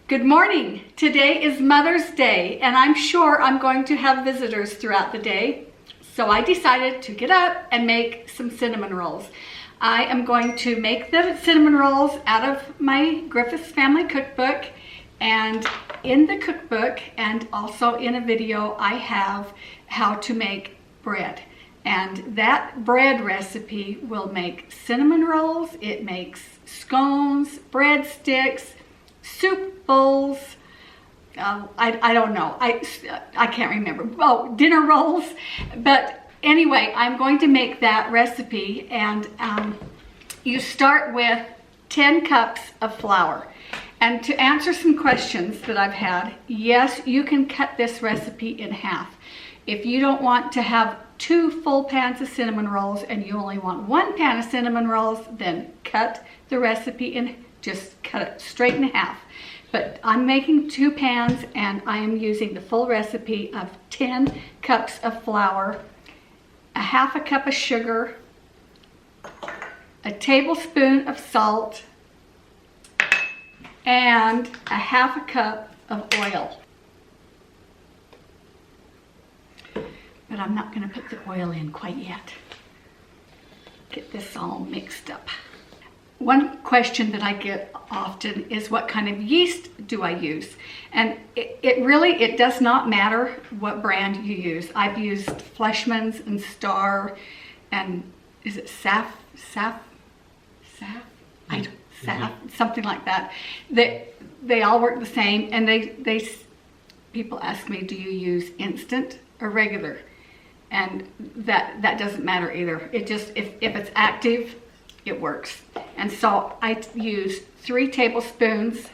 Good morning. Today is Mother's Day, and I'm sure I'm going to have visitors throughout the day. So I decided to get up and make some cinnamon rolls. I am going to make the cinnamon rolls out of my Griffiths Family Cookbook. And in the cookbook and also in a video, I have how to make bread. And that bread recipe will make cinnamon rolls, it makes scones, breadsticks, soup bowls, I don't know, I can't remember. Oh, dinner rolls. But anyway, I'm going to make that recipe, and you start with 10 cups of flour. And to answer some questions that I've had, yes, you can cut this recipe in half. If you don't want to have 2 full pans of cinnamon rolls and you only want 1 pan of cinnamon rolls, then cut the recipe in, just cut it straight in half. But I'm making 2 pans, and I am using the full recipe of 10 cups of flour, a half a cup of sugar, a tablespoon of salt, and a half a cup of oil. But I'm not going to put the oil in quite yet. Get this all mixed up. One question that I get often is, what kind of yeast do I use? And it does not matter what brand you use. I've used Fleischmann's and Star, and is it Saf? Something like that. They all work the same, and people ask me, do you use instant or regular? And that doesn't matter either. It just, if it's active, it works. And so I use 3 tablespoons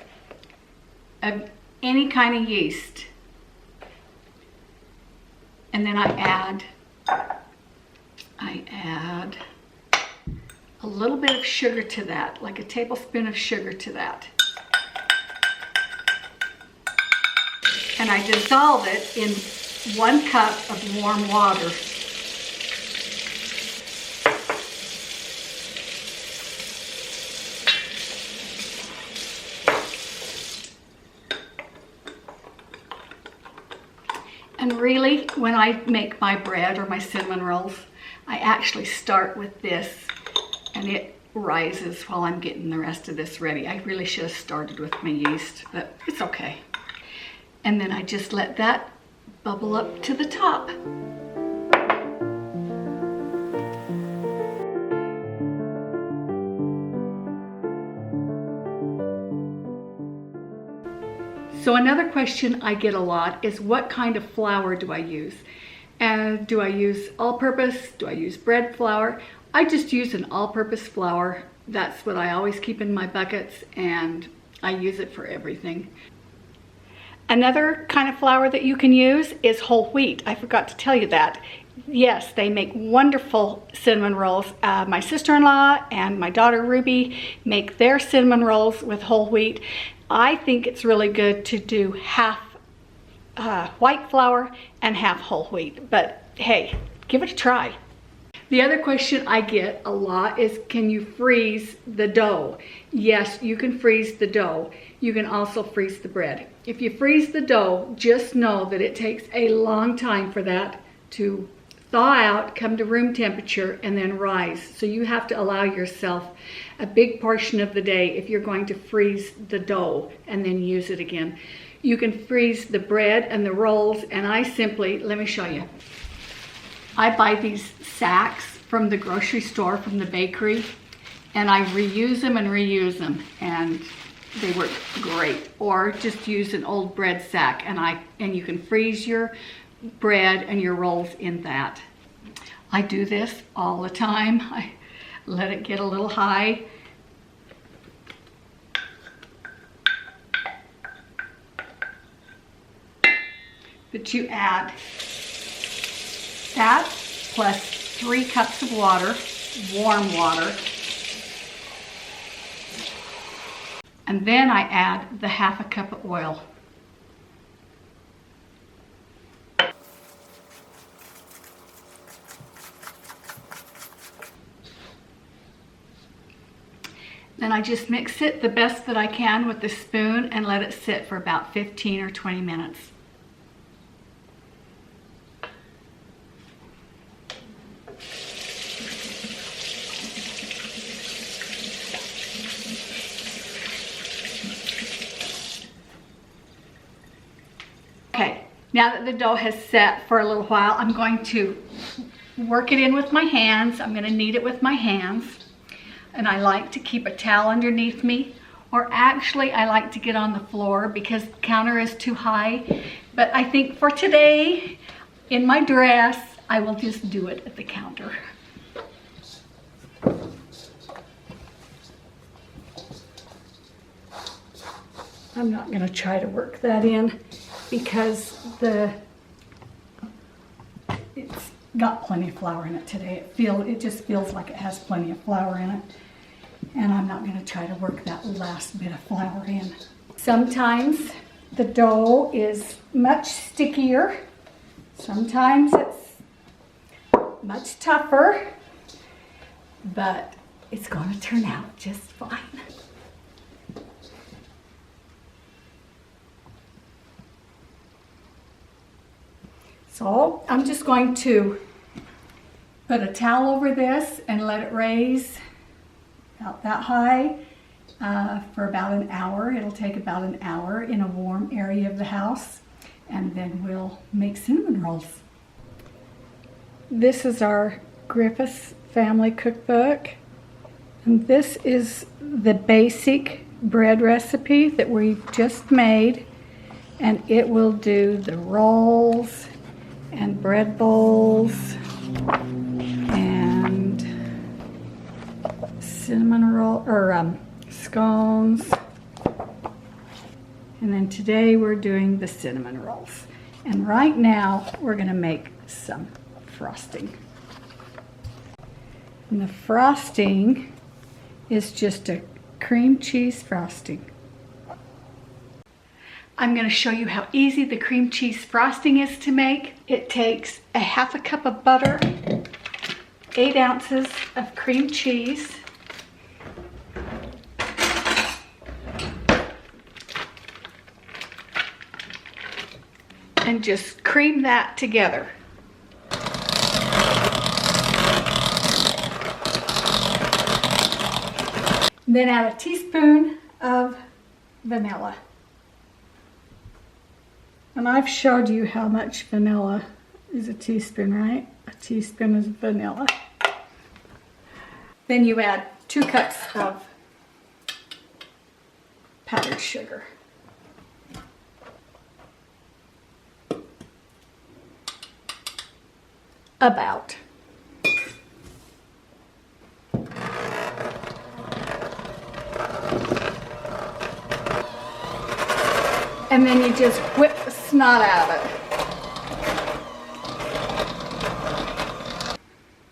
of any kind of yeast. And then I add a little bit of sugar to that, like a tablespoon of sugar to that. And I dissolve it in 1 cup of warm water. And really, when I make my bread or my cinnamon rolls, I actually start with this, and it rises while I'm getting the rest of this ready. I really should have started with my yeast, but it's okay. And then I just let that bubble up to the top. So another question I get a lot is, what kind of flour do I use? And do I use all-purpose? Do I use bread flour? I just use an all-purpose flour. That's what I always keep in my buckets, and I use it for everything. Another kind of flour that you can use is whole wheat. I forgot to tell you that. Yes, they make wonderful cinnamon rolls. My sister-in-law and my daughter Ruby make their cinnamon rolls with whole wheat. I think it's really good to do half white flour and half whole wheat. But hey, give it a try. The other question I get a lot is, can you freeze the dough? Yes, you can freeze the dough. You can also freeze the bread. If you freeze the dough, just know that it takes a long time for that to thaw out, come to room temperature, and then rise. So you have to allow yourself a big portion of the day if you're going to freeze the dough and then use it again. You can freeze the bread and the rolls, and I simply, let me show you. I buy these sacks from the grocery store, from the bakery, and I reuse them, and they work great. Or just use an old bread sack, and you can freeze your bread and your rolls in that. I do this all the time. I let it get a little high. But you add that plus 3 cups of water, warm water. And then I add the half a cup of oil. And I just mix it the best that I can with the spoon and let it sit for about 15 or 20 minutes. Okay, now that the dough has set for a little while, I'm going to work it in with my hands. I'm going to knead it with my hands. And I like to keep a towel underneath me, or actually I like to get on the floor because the counter is too high. But I think for today, in my dress, I will just do it at the counter. I'm not going to try to work that in because it's got plenty of flour in it today. It just feels like it has plenty of flour in it. And I'm not going to try to work that last bit of flour in. Sometimes the dough is much stickier. Sometimes it's much tougher. But it's going to turn out just fine. So I'm just going to put a towel over this and let it raise about that high for about an hour. It'll take about an hour in a warm area of the house, and then we'll make cinnamon rolls. This is our Griffiths Family Cookbook, and this is the basic bread recipe that we just made, and it will do the rolls and bread bowls and cinnamon roll or scones. And then today we're doing the cinnamon rolls. And right now we're going to make some frosting. And the frosting is just a cream cheese frosting. I'm going to show you how easy the cream cheese frosting is to make. It takes a half a cup of butter, 8 ounces of cream cheese, and just cream that together. Then add a teaspoon of vanilla. And I've showed you how much vanilla is a teaspoon, right? A teaspoon is vanilla. Then you add 2 cups of powdered sugar. About. And then you just whip the snot out of it.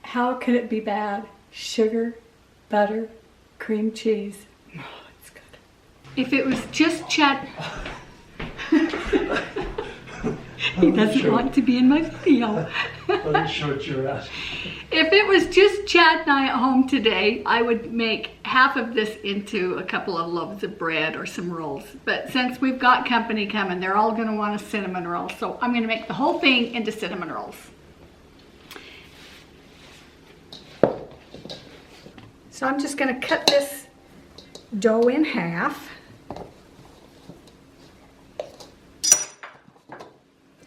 How could it be bad? Sugar, butter, cream cheese. Oh, it's good. If it was just Chad... He doesn't want to be in my video. I'm sure what you're asking. If it was just Chad and I at home today, I would make half of this into a couple of loaves of bread or some rolls. But since we've got company coming, they're all going to want a cinnamon roll. So I'm going to make the whole thing into cinnamon rolls. So I'm just going to cut this dough in half.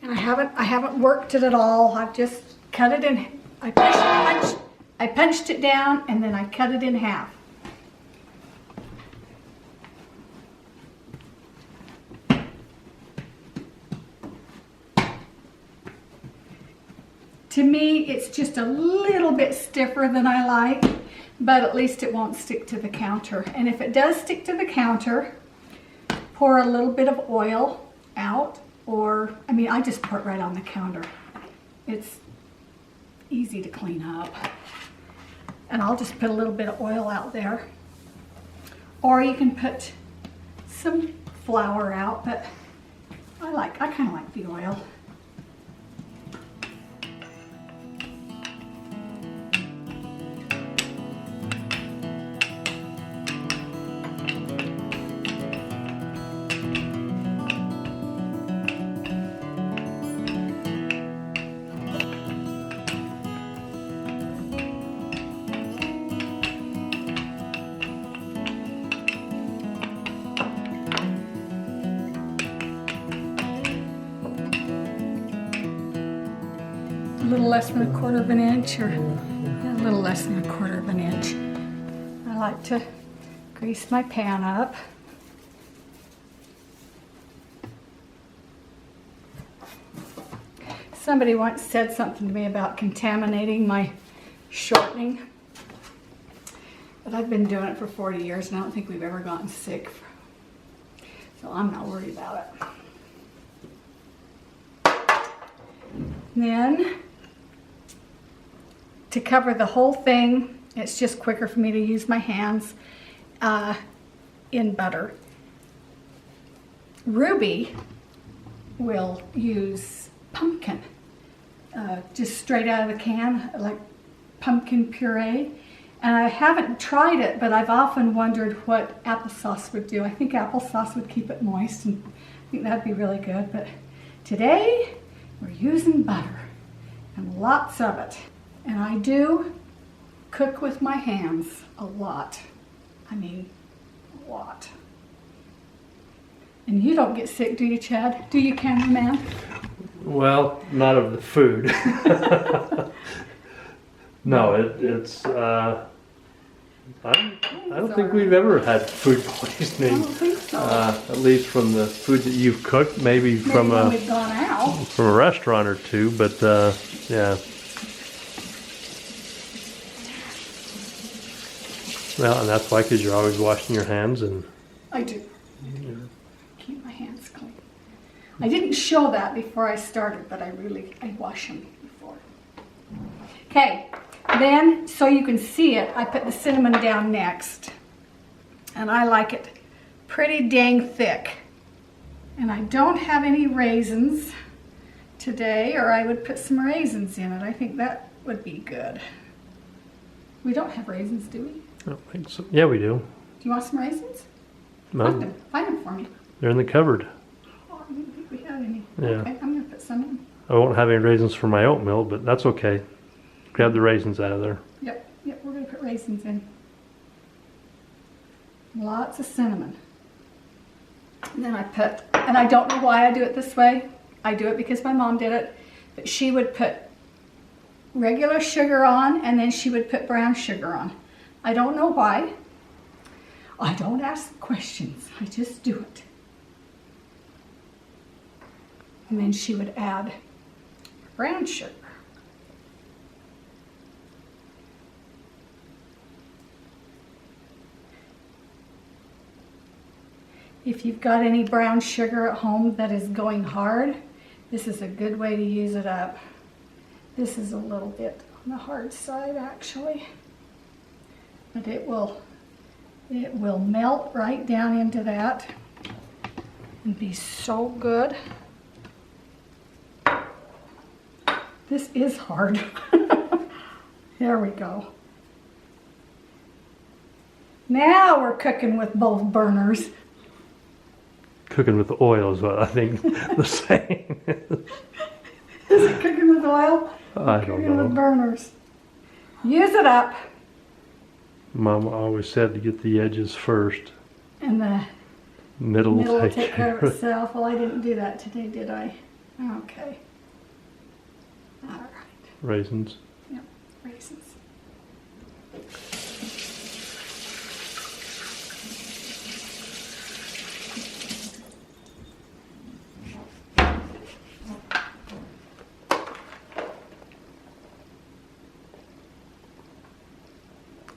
And I haven't worked it at all. I've just cut it in. I punched it down and then I cut it in half. To me, it's just a little bit stiffer than I like, but at least it won't stick to the counter. And if it does stick to the counter, pour a little bit of oil out. Or, I mean, I just pour it right on the counter. It's easy to clean up. And I'll just put a little bit of oil out there. Or you can put some flour out, but I kind of like the oil. little less than a quarter of an inch, or a little less than a quarter of an inch. I like to grease my pan up. Somebody once said something to me about contaminating my shortening, but I've been doing it for 40 years and I don't think we've ever gotten sick, so I'm not worried about it. Then, to cover the whole thing, it's just quicker for me to use my hands in butter. Ruby will use pumpkin, just straight out of the can, like pumpkin puree. And I haven't tried it, but I've often wondered what applesauce would do. I think applesauce would keep it moist, and I think that'd be really good. But today, we're using butter, and lots of it. And I do cook with my hands a lot. I mean, a lot. And you don't get sick, do you, Chad? Do you, cameraman? Well, not of the food. No, it's. I don't think we've ever had food poisoning. I don't think so. At least from the food that you've cooked, maybe from when we've gone out. from a restaurant or two, but yeah. Well, and that's why, because you're always washing your hands and. I do. Keep my hands clean. I didn't show that before I started, but I wash them before. Okay, then, so you can see it, I put the cinnamon down next. And I like it pretty dang thick. And I don't have any raisins today, or I would put some raisins in it. I think that would be good. We don't have raisins, do we? I don't think so. Yeah, we do. Do you want some raisins? No, Find them for me. they're in the cupboard. Oh, I didn't think we had any. Yeah. Okay, I'm going to put some in. I won't have any raisins for my oatmeal, but that's okay. Grab the raisins out of there. Yep, we're going to put raisins in. Lots of cinnamon. And then and I don't know why I do it this way. I do it because my mom did it. But she would put regular sugar on, and then she would put brown sugar on. I don't know why. I don't ask questions. I just do it. And then she would add brown sugar. If you've got any brown sugar at home that is going hard, this is a good way to use it up. This is a little bit on the hard side, actually, but it will melt right down into that and be so good. This is hard. There we go. Now we're cooking with both burners. Cooking with oil is what I think the saying is. Is it cooking with oil? I don't Cooking with know. burners. Use it up. Mom always said to get the edges first. And the Middle middle will will take take care of itself. Well, I didn't do that today, did I? Okay. All right. Raisins. Yep, raisins.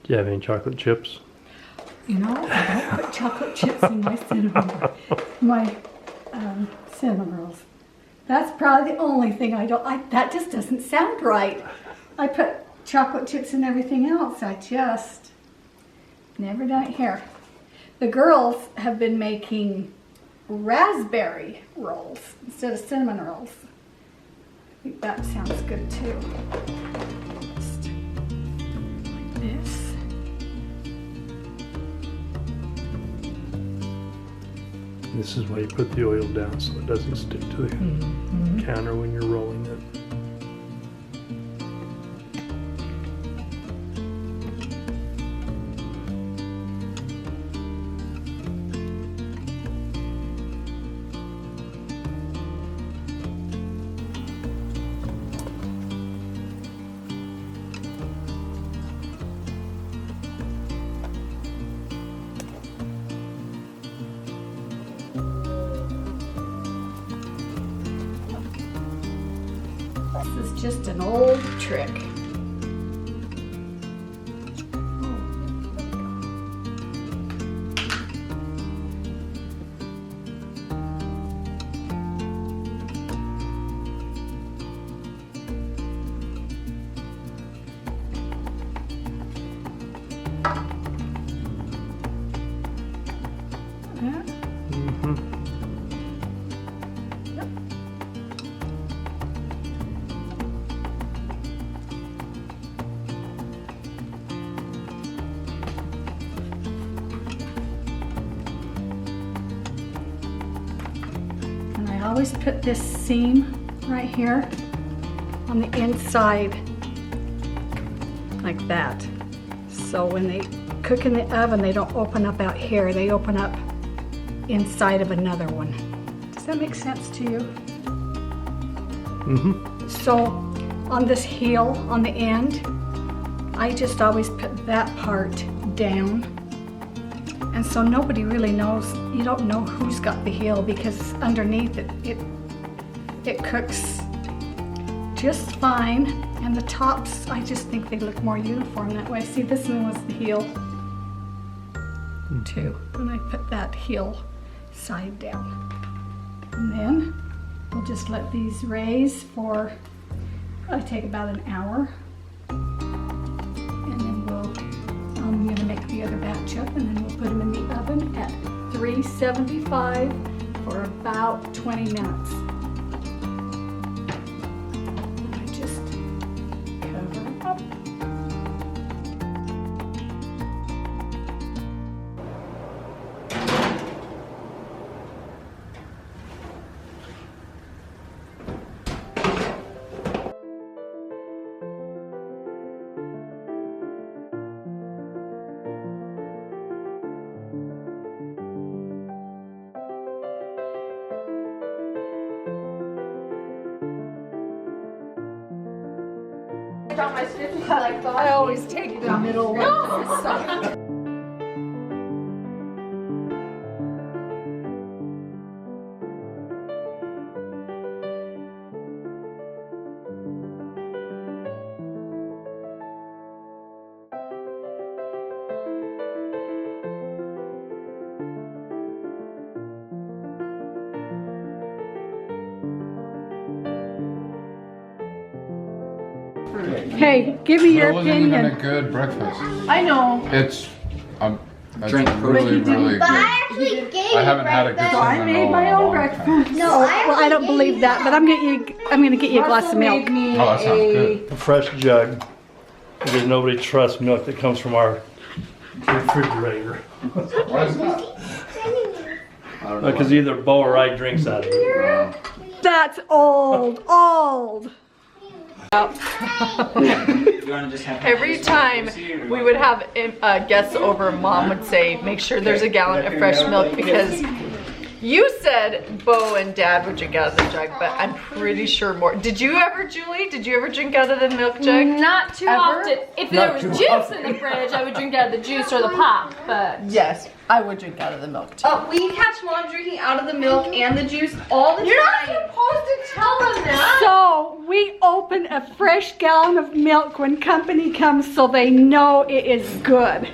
Do you have any chocolate chips? You know, I don't put chocolate chips in my cinnamon rolls. That's probably the only thing I don't. That just doesn't sound right. I put chocolate chips in everything else. I just never done it here. The girls have been making raspberry rolls instead of cinnamon rolls. I think that sounds good too. Just like this. This is why you put the oil down so it doesn't stick to the counter when you're rolling it. This is just an old trick. I always put this seam right here on the inside like that. So when they cook in the oven, they don't open up out here. They open up inside of another one. Does that make sense to you? Mm-hmm. So on this heel on the end, I just always put that part down. And so nobody really knows, you don't know who's got the heel because underneath it cooks just fine. And the tops, I just think they look more uniform that way. See, this one was the heel too. And I put that heel side down. And then we'll just let these raise for, probably take about an hour. And then I'm gonna make the other batch up and then we'll put them in the oven at 375 for about 20 minutes. I just cover it up. I always take the middle one. Hey, give me your It wasn't even a opinion. good breakfast. I know. It's Drink really, really But good. I actually gave I haven't had a good breakfast. cinnamon I made my roll own in a long breakfast. time. No, Well, I don't believe that, but I'm gonna get you a glass of milk. Oh, that sounds good. A fresh jug because nobody trusts milk that comes from our refrigerator. Why is that? I don't know. Because either Bo or I drinks out of it. That's old. You wanna just have Every time we would have guests over, Mom would say, make sure there's a gallon of fresh milk because you said Bo and Dad would drink out of the jug, but I'm pretty sure more. Did you ever, Julie? Did you ever drink out of the milk jug? Not too Ever? often. If there was too juice often. in the fridge, I would drink out of the juice or the pop, but Yes, I would drink out of the milk too. We catch Mom drinking out of the milk and the juice all the time. you're not supposed to tell them that. So we open a fresh gallon of milk when company comes so they know it is good.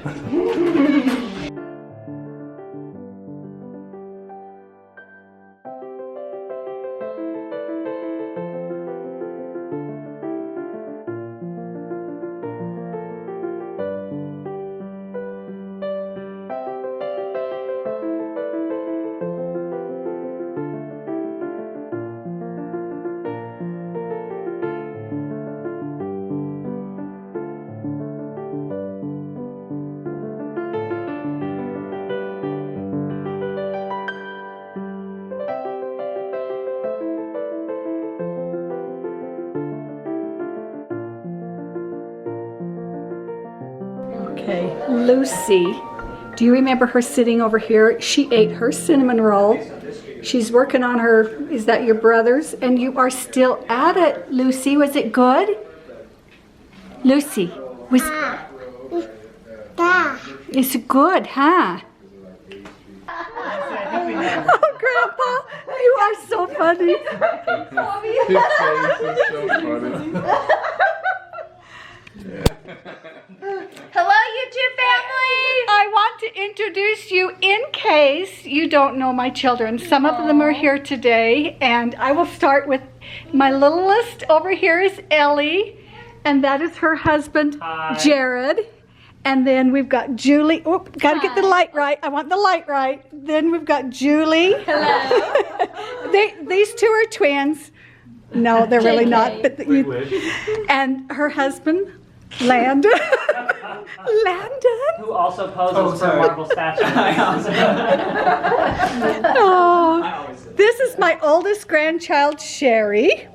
Okay, Lucy, do you remember her sitting over here? She ate her cinnamon roll. She's working on her, is that your brother's? And you are still at it, Lucy. Was it good? Lucy, was it's good, huh? Oh, Grandpa, you are so funny. His face is so funny. Hello, YouTube family. I want to introduce you in case you don't know my children. Some of them are here today, and I will start with my littlest over here is Ellie, and that is her husband, Jared. And then we've got Julie. Oh, gotta get the light right. I want the light right. Then we've got Julie. Hello. These two are twins. No, they're really not. But and her husband, Landon. Landon. Who also poses for marble statue. Oh, this is my oldest grandchild, Sherry,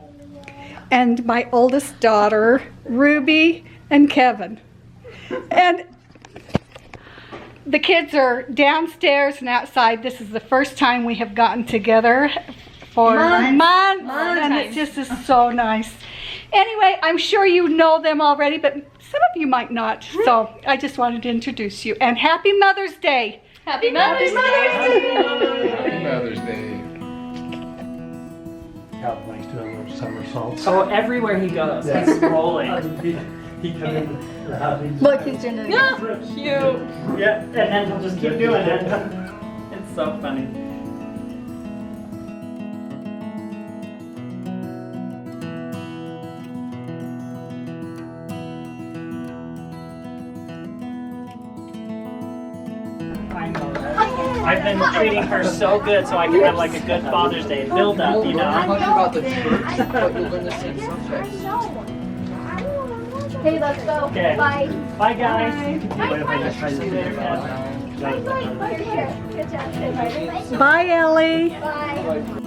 and my oldest daughter, Ruby and Kevin. And the kids are downstairs and outside. This is the first time we have gotten together for months. And it just is so nice. Anyway, I'm sure you know them already, but some of you might not. So I just wanted to introduce you. And happy Mother's Day. Happy Mother's Day. Happy Mother's Day. Cal likes doing those somersaults. So everywhere he goes, he's rolling. He come in. Look, he's doing it. Cute. Yeah, and then he'll just keep doing it. It's so funny. I know that. I've been treating her so good so I can have like a good Father's Day build up, you know? About the church, but you're going to sing subjects. Hey, let's go. Okay. Bye. Bye, guys. Bye. Bye. Bye. Bye. Good job. Bye, Ellie. Bye.